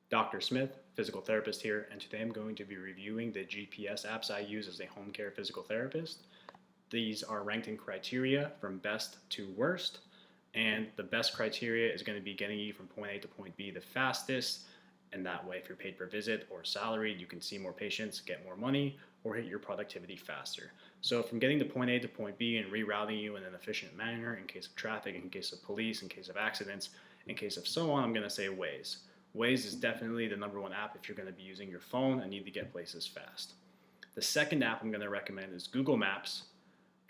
Dr. Smith, physical therapist here, and today I'm going to be reviewing the GPS apps I use as a home care physical therapist. These are ranked in criteria from best to worst, and the best criteria is going to be getting you from point A to point B the fastest, and that way if you're paid per visit or salaried, you can see more patients, get more money, or hit your productivity faster. So from getting to point A to point B and rerouting you in an efficient manner in case of traffic, in case of police, in case of accidents, in case of so on, I'm going to say Waze. Waze is definitely the number one app if you're going to be using your phone and need to get places fast. The second app I'm going to recommend is Google Maps.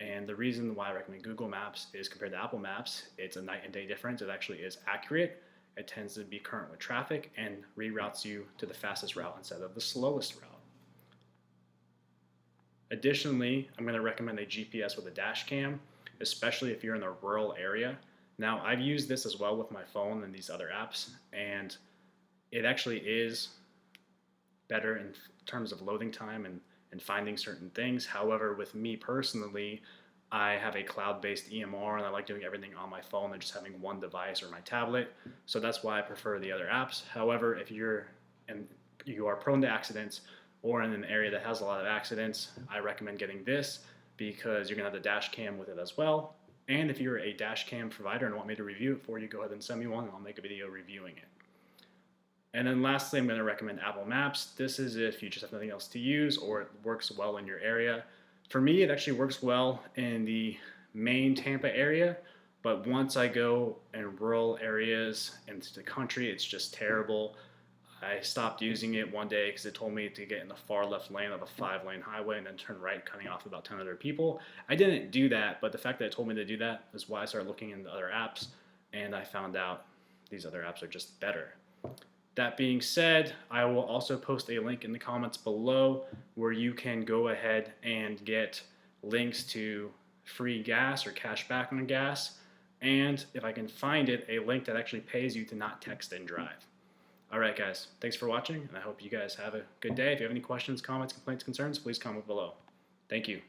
And the reason why I recommend Google Maps is compared to Apple Maps, it's a night and day difference. It actually is accurate. It tends to be current with traffic and reroutes you to the fastest route instead of the slowest route. Additionally, I'm going to recommend a GPS with a Dashcam, especially if you're in a rural area. Now, I've used this as well with my phone and these other apps, and it actually is better in terms of loading time and finding certain things. However, with me personally, I have a cloud-based EMR and I like doing everything on my phone and just having one device or my tablet. So that's why I prefer the other apps. However, if you are prone to accidents or in an area that has a lot of accidents, I recommend getting this because you're gonna have the dash cam with it as well. And if you're a dash cam provider and want me to review it for you, go ahead and send me one and I'll make a video reviewing it. And then lastly, I'm going to recommend Apple Maps. This is if you just have nothing else to use or it works well in your area. For me, it actually works well in the main Tampa area, but once I go in rural areas into the country, it's just terrible. I stopped using it one day because it told me to get in the far left lane of a 5-lane highway and then turn right, cutting off about 10 other people. I didn't do that, but the fact that it told me to do that is why I started looking into other apps, and I found out these other apps are just better. That being said, I will also post a link in the comments below where you can go ahead and get links to free gas or cash back on gas, and if I can find it, a link that actually pays you to not text and drive. Alright guys, thanks for watching, and I hope you guys have a good day. If you have any questions, comments, complaints, concerns, please comment below. Thank you.